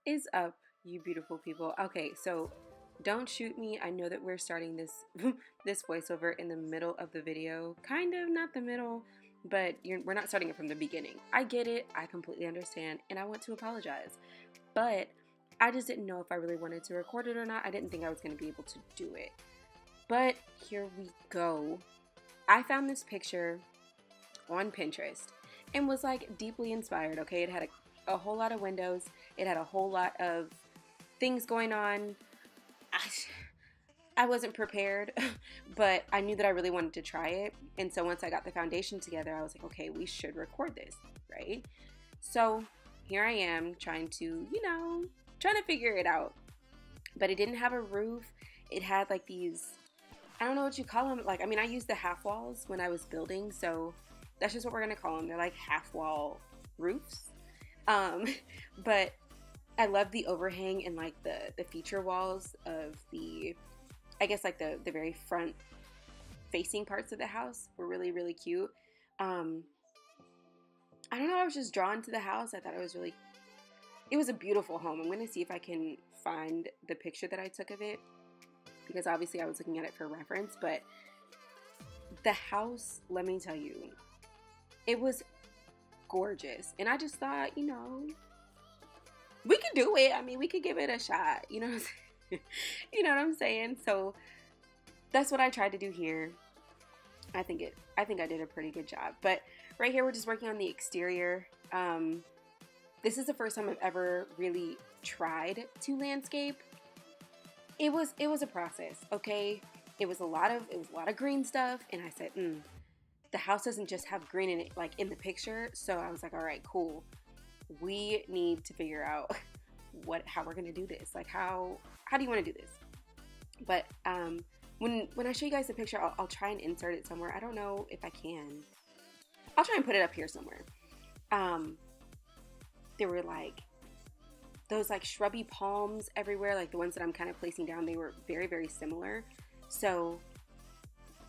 Is up, you beautiful people? Okay, so don't shoot me. I know that we're starting this this voiceover in the middle of the video. Kind of, not the middle, but we're not starting it from the beginning. I get it. I completely understand, and I want to apologize. But I just didn't know if I really wanted to record it or not. I didn't think I was going to be able to do it. But here we go. I found this picture on Pinterest and was like deeply inspired. Okay, it had a whole lot of windows, it had a whole lot of things going on. I wasn't prepared, but I knew that I really wanted to try it. And so once I got the foundation together, I was like, okay, we should record this, right? So here I am trying to, trying to figure it out. But it didn't have a roof. It had like these, I don't know what you call them. Like, I mean, I used the half walls when I was building, so that's just what we're gonna call them. They're like half wall roofs. Um, but I love the overhang and like the feature walls of the, I guess like the very front facing parts of the house were really, really cute. Um, I don't know, I was just drawn to the house. I thought it was a beautiful home. I'm going to see if I can find the picture that I took of it because obviously I was looking at it for reference, but the house, let me tell you, it was gorgeous. And I just thought, we could do it. I mean, we could give it a shot. You know what I'm saying? You know what I'm saying? So that's what I tried to do here. I think I did a pretty good job. But right here, we're just working on the exterior. This is the first time I've ever really tried to landscape. It was a process, okay? It was a lot of green stuff, and I said, the house doesn't just have green in it, like in the picture. So I was like, all right, cool. We need to figure out how we're gonna do this. Like, how do you want to do this? But when I show you guys the picture, I'll try and insert it somewhere. I don't know if I can. I'll try and put it up here somewhere. There were like those like shrubby palms everywhere, like the ones that I'm kind of placing down. They were very, very similar. So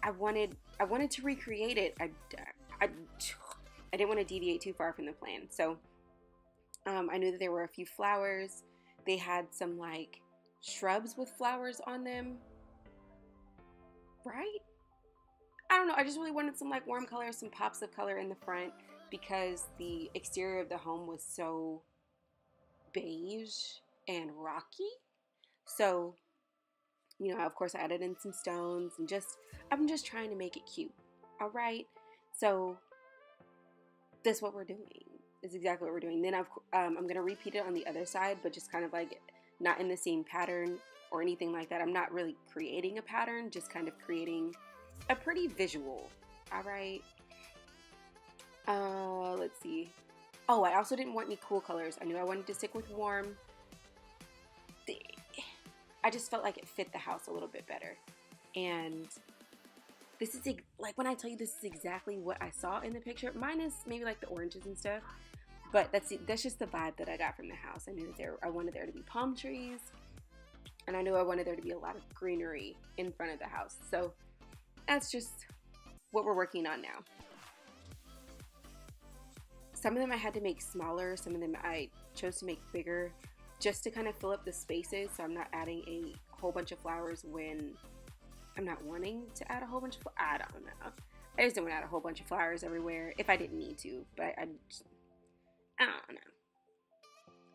I wanted to recreate it. I didn't want to deviate too far from the plan. So I knew that there were a few flowers. They had some like shrubs with flowers on them, right? I don't know. I just really wanted some like warm colors, some pops of color in the front because the exterior of the home was so beige and rocky. So, of course I added in some stones and I'm just trying to make it cute. All right. So that's what we're doing. Is exactly what we're doing. Then I'm going to repeat it on the other side, but just kind of like not in the same pattern or anything like that. I'm not really creating a pattern, just kind of creating a pretty visual. All right. Let's see. Oh, I also didn't want any cool colors. I knew I wanted to stick with warm. I just felt like it fit the house a little bit better. And this is like when I tell you this is exactly what I saw in the picture, minus maybe like the oranges and stuff. But that's just the vibe that I got from the house. I knew that I wanted there to be palm trees, and I knew I wanted there to be a lot of greenery in front of the house. So that's just what we're working on now. Some of them I had to make smaller. Some of them I chose to make bigger just to kind of fill up the spaces. So I'm not adding a whole bunch of flowers when I'm not wanting to add a whole bunch of flowers. I don't know. I just didn't want to add a whole bunch of flowers everywhere if I didn't need to. But I don't know.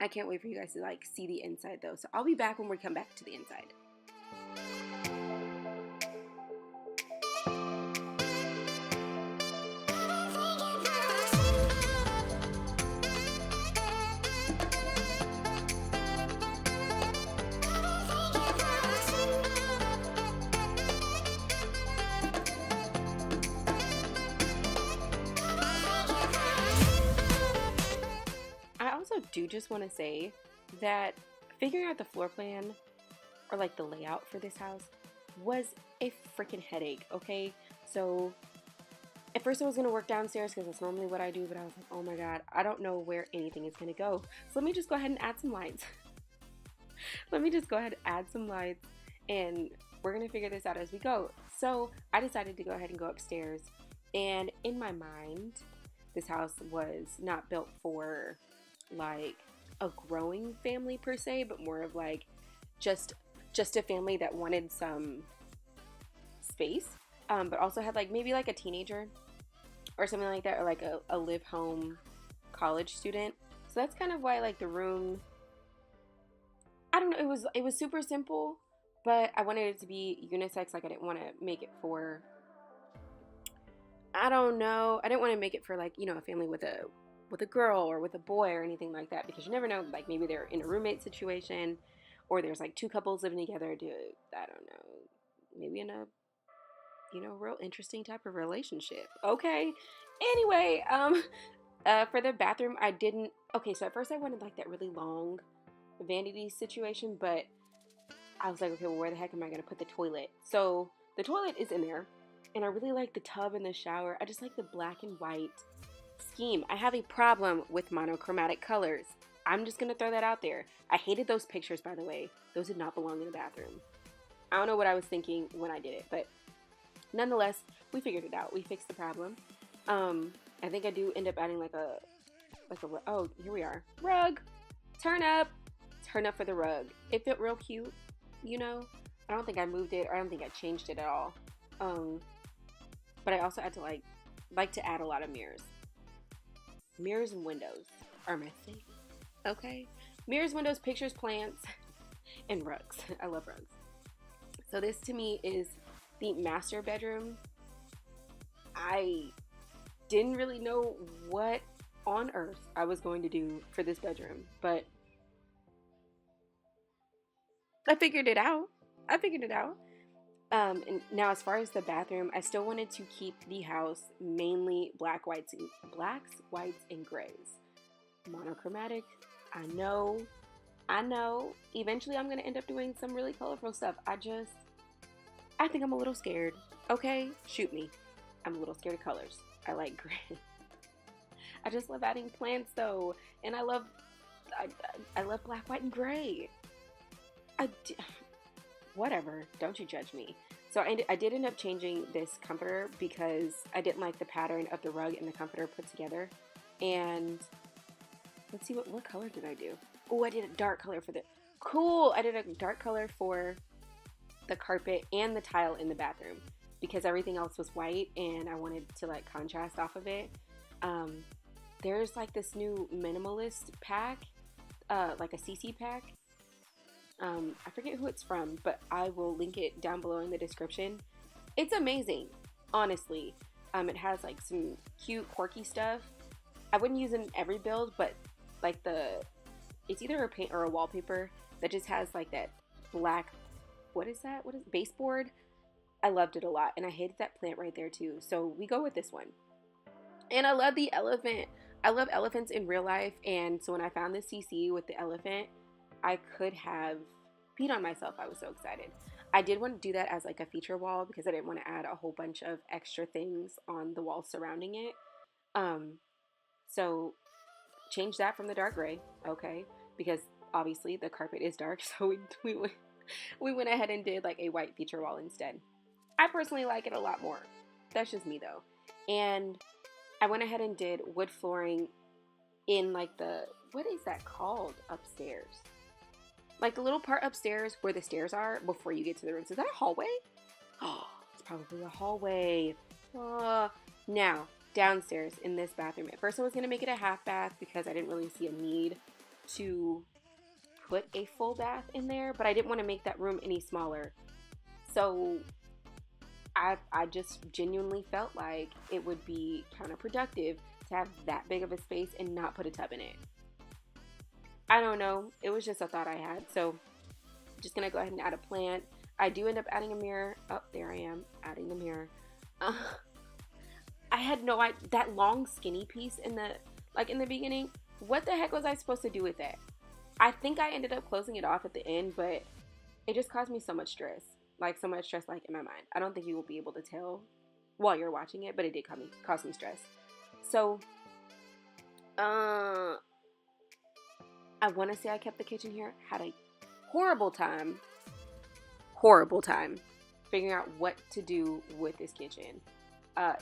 I can't wait for you guys to like see the inside though. So I'll be back when we come back to the inside. I also do just want to say that figuring out the floor plan or like the layout for this house was a freaking headache, okay? So at first I was going to work downstairs because that's normally what I do, but I was like, oh my god, I don't know where anything is going to go. So let me just go ahead and add some lights. Let me just go ahead and add some lights and we're going to figure this out as we go. So I decided to go ahead and go upstairs, and in my mind, this house was not built for like a growing family per se, but more of like just just a family that wanted some space, but also had like maybe like a teenager or something like that, or like a live home college student. So that's kind of why like the room, I don't know, it was super simple, but I wanted it to be unisex. Like I didn't want to make it for, I don't know, I didn't want to make it for like, a family with a girl or with a boy or anything like that, because you never know, like maybe they're in a roommate situation, or there's like two couples living together, dude. I don't know, maybe in a real interesting type of relationship. Okay. Anyway, for the bathroom, I didn't. Okay, so at first I wanted like that really long vanity situation, but I was like, okay, well, where the heck am I gonna put the toilet? So the toilet is in there, and I really like the tub and the shower. I just like the black and white scheme. I have a problem with monochromatic colors. I'm just gonna throw that out there. I hated those pictures, by the way. Those did not belong in the bathroom. I don't know what I was thinking when I did it, but nonetheless, we figured it out. We fixed the problem. I think I do end up adding oh, here we are. Rug. Turn up. Turn up for the rug. It felt real cute, you know? I don't think I moved it, or I don't think I changed it at all. But I also had to like to add a lot of mirrors. Mirrors and windows are my thing. Okay? Mirrors, windows, pictures, plants, and rugs. I love rugs. So this to me is the master bedroom. I didn't really know what on earth I was going to do for this bedroom, but I figured it out. And now as far as the bathroom, I still wanted to keep the house mainly blacks, whites, and grays. Monochromatic. I know. Eventually I'm going to end up doing some really colorful stuff. I think I'm a little scared. Okay? Shoot me. I'm a little scared of colors. I like gray. I just love adding plants though. And I love black, white, and gray. Whatever. Don't you judge me. So I did end up changing this comforter because I didn't like the pattern of the rug and the comforter put together. And let's see, what color did I do? Oh, I did a dark color for cool. I did a dark color for the carpet and the tile in the bathroom because everything else was white and I wanted to like contrast off of it. There's like this new minimalist pack, like a CC pack. I forget who it's from, but I will link it down below in the description. It's amazing, honestly. It has like some cute, quirky stuff. I wouldn't use it in every build, but like it's either a paint or a wallpaper that just has like that black, what is baseboard? I loved it a lot, and I hated that plant right there too. So we go with this one. And I love the elephant. I love elephants in real life, and so when I found this CC with the elephant, I could have peed on myself. I was so excited. I did want to do that as like a feature wall because I didn't want to add a whole bunch of extra things on the wall surrounding it. So change that from the dark gray, okay? Because obviously the carpet is dark, so we went ahead and did like a white feature wall instead. I personally like it a lot more. That's just me though. And I went ahead and did wood flooring in like what is that called upstairs? Like the little part upstairs where the stairs are before you get to the rooms. Is that a hallway? Oh, it's probably a hallway. Now, downstairs in this bathroom. At first I was going to make it a half bath because I didn't really see a need to put a full bath in there, but I didn't want to make that room any smaller. So I just genuinely felt like it would be counterproductive to have that big of a space and not put a tub in it. I don't know. It was just a thought I had. So I'm just going to go ahead and add a plant. I do end up adding a mirror. Oh, there I am, adding the mirror. I had no idea. That long skinny piece in the beginning, what the heck was I supposed to do with that? I think I ended up closing it off at the end, but it just caused me so much stress. Like in my mind. I don't think you will be able to tell while you're watching it, but it did cause me stress. So, I want to say I kept the kitchen here. Had a horrible time figuring out what to do with this kitchen.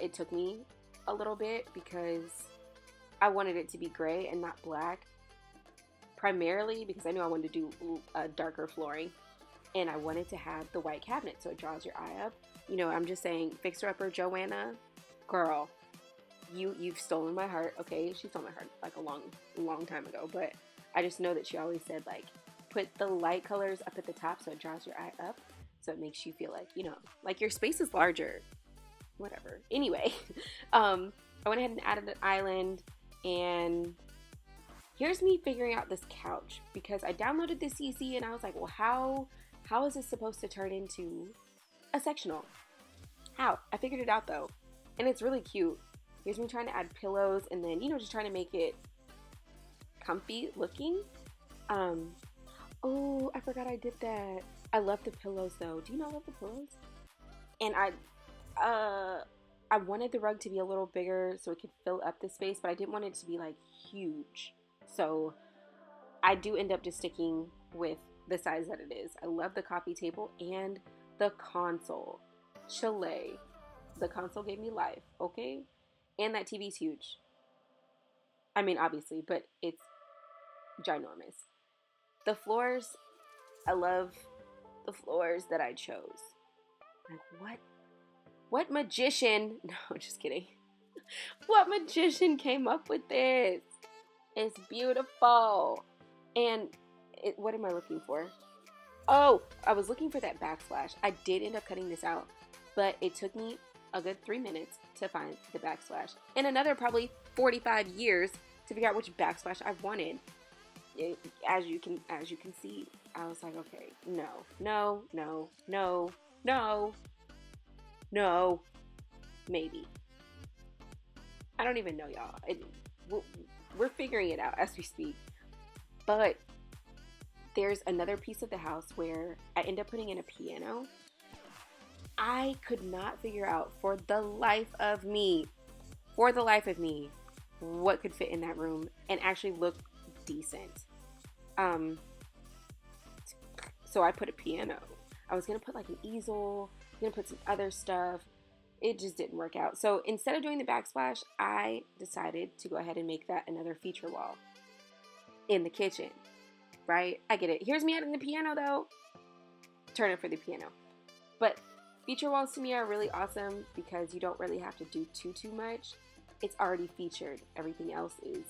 It took me a little bit because I wanted it to be gray and not black. primarily because I knew I wanted to do a darker flooring, and I wanted to have the white cabinet so it draws your eye up. You know, I'm just saying, Fixer Upper Joanna, girl, you've stolen my heart. Okay, she stole my heart like a long time ago, but I just know that she always said, like, put the light colors up at the top so it draws your eye up, so it makes you feel like, you know, like your space is larger. Whatever. Anyway, I went ahead and added an island, and here's me figuring out this couch because I downloaded the CC and I was like, well, how is this supposed to turn into a sectional? How? I figured it out though, and it's really cute. Here's me trying to add pillows and then, you know, just trying to make it comfy looking. Oh, I forgot I did that. I love the pillows though. Do you not love the pillows? And I wanted the rug to be a little bigger so it could fill up the space, but I didn't want it to be like huge. So I do end up just sticking with the size that it is. I love the coffee table and the console. Chile. The console gave me life, okay? And that TV's huge. I mean, obviously, but it's ginormous. The floors, I love the floors that I chose. Like, what magician? No, just kidding. What magician came up with this? It's beautiful. And what am I looking for? Oh, I was looking for that backsplash. I did end up cutting this out, but it took me a good 3 minutes to find the backsplash, and another probably 45 years to figure out which backsplash I wanted. As you can see, I was like, okay, no, maybe. I don't even know, y'all. We're figuring it out as we speak. But there's another piece of the house where I end up putting in a piano. I could not figure out for the life of me, what could fit in that room and actually look decent. So I put a piano. I was gonna put like an easel, gonna put some other stuff. It just didn't work out. So instead of doing the backsplash, I decided to go ahead and make that another feature wall in the kitchen, right? I get it. Here's me adding the piano though. Turn it for the piano. But feature walls to me are really awesome because you don't really have to do too much. It's already featured. Everything else is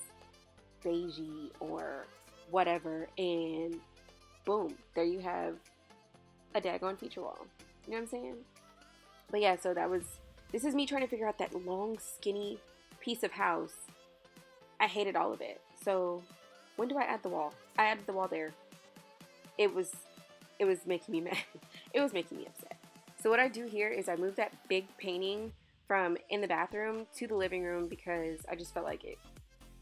beigey or whatever, and boom, there you have a daggone feature wall. You know what I'm saying? But yeah, so this is me trying to figure out that long, skinny piece of house. I hated all of it. So when do I add the wall? I added the wall there. It was making me mad. It was making me upset. So what I do here is I move that big painting from in the bathroom to the living room because I just felt like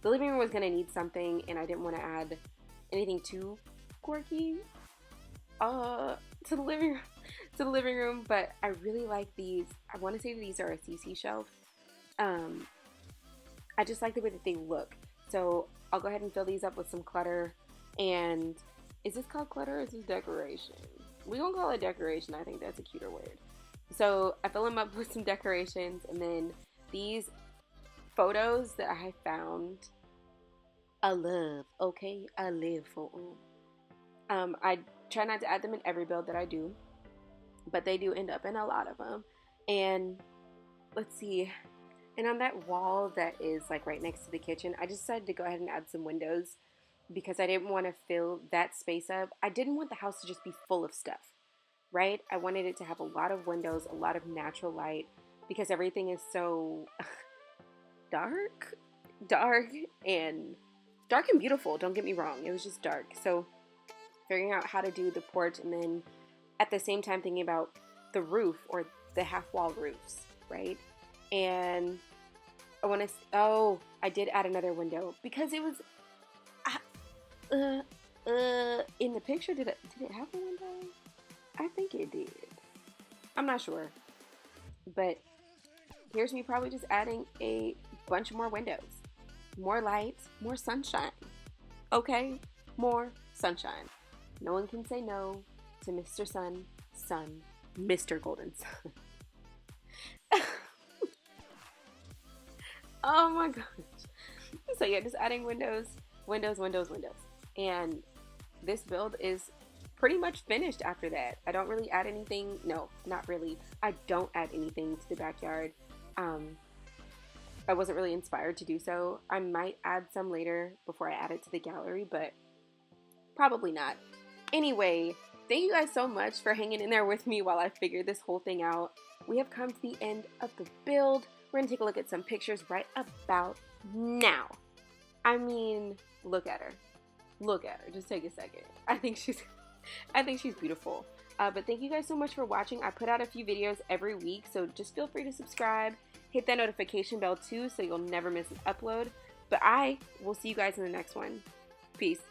the living room was going to need something, and I didn't want to add anything too quirky to the living room. But I really like these. I want to say these are a CC shelf. I just like the way that they look. So I'll go ahead and fill these up with some clutter. And is this called clutter or is this decoration? We gonna call it decoration. I think that's a cuter word. So I fill them up with some decorations, and then these photos that I found, I love. Okay, I live for them. I try not to add them in every build that I do, but they do end up in a lot of them. And let's see. And on that wall that is like right next to the kitchen, I just decided to go ahead and add some windows because I didn't want to fill that space up. I didn't want the house to just be full of stuff, right? I wanted it to have a lot of windows, a lot of natural light, because everything is so dark and beautiful. Don't get me wrong. It was just dark. So figuring out how to do the porch, and then at the same time thinking about the roof or the half wall roofs, right? And I did add another window because it was in the picture. Did it have a window? I think it did. I'm not sure. But here's me probably just adding a bunch more windows. More light, more sunshine. Okay? More sunshine. No one can say no to Mr. Mr. Golden Sun. Oh my gosh. So yeah, just adding windows. And this build is pretty much finished after that. I don't really add anything. No, not really. I don't add anything to the backyard. I wasn't really inspired to do so. I might add some later before I add it to the gallery, but probably not. Anyway, thank you guys so much for hanging in there with me while I figured this whole thing out. We have come to the end of the build. We're gonna take a look at some pictures right about now. I mean, look at her. Look at her. Just take a second. I think she's beautiful. But thank you guys so much for watching. I put out a few videos every week, so just feel free to subscribe. Hit that notification bell too so you'll never miss an upload. But I will see you guys in the next one. Peace.